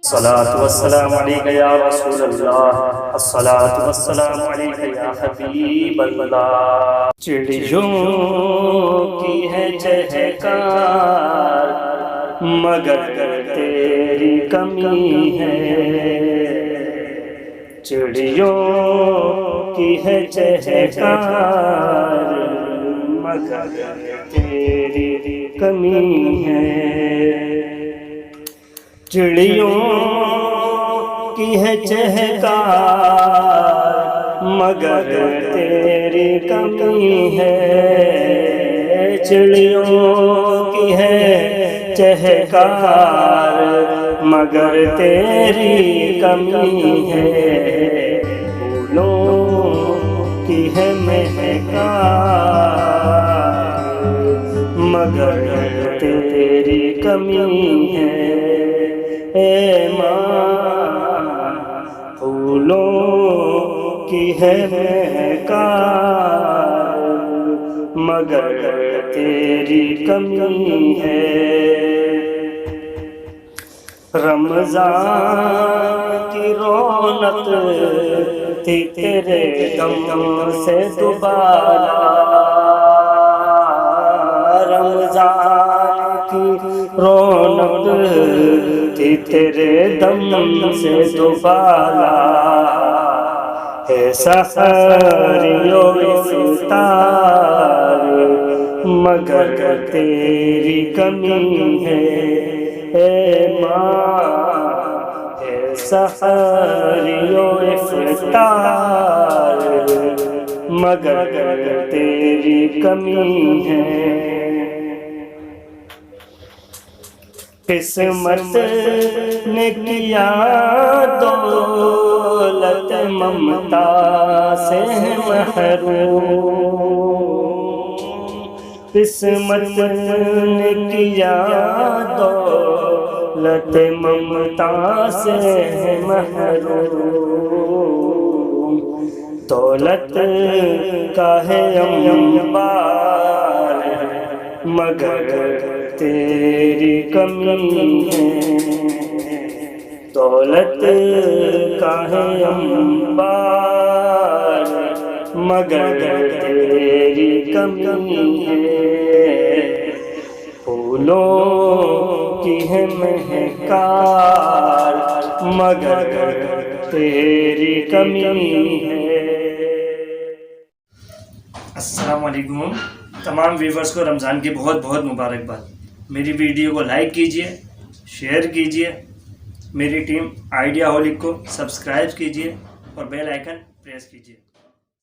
الصلاة والسلام عليك يا رسول الله، الصلاة والسلام عليك يا حبيب اللہ۔ چڑیوں کی ہے چہکار مگر تیری کمی ہے، چڑیوں کی ہے چہکار مگر تیری کمی ہے، چڑیوں کی ہے چہکار مگر تیری کمی ہے، چڑیوں کی ہے چہکار مگر تیری کمی ہے، پھولوں کی ہے مہکار مگر تیری کمی ہے، اے ماں پھولوں کی ہے مہکار مگر تیری کمی ہے، رمضان کی رونق تھی تیرے دم سے دوبارہ، رمضان کی رونق تھی تیرے دم سے دوبارہ، ہے سحریو افطار مگر تیری کمی ہے، اے ماں ہے سحریو افطار مگر تیری کمی ہے، قسمت نے کیا دولت ممتا سے محروم، قسمت نے کیا دولت ممتا سے محروم، دولت کا ہے انبار مگر تیری کمی ہے، دولت کا ہے انبار مگر تیری کمی ہے، پھولوں کی ہے مہکار مگر تیری کمی ہے۔ السلام علیکم، تمام ویورز کو رمضان کی بہت بہت مبارکباد۔ میری ویڈیو کو لائک کیجئے، شیئر کیجئے، میری ٹیم آئیڈیا ہولک کو سبسکرائب کیجئے اور بیل آئیکن پریس کیجئے۔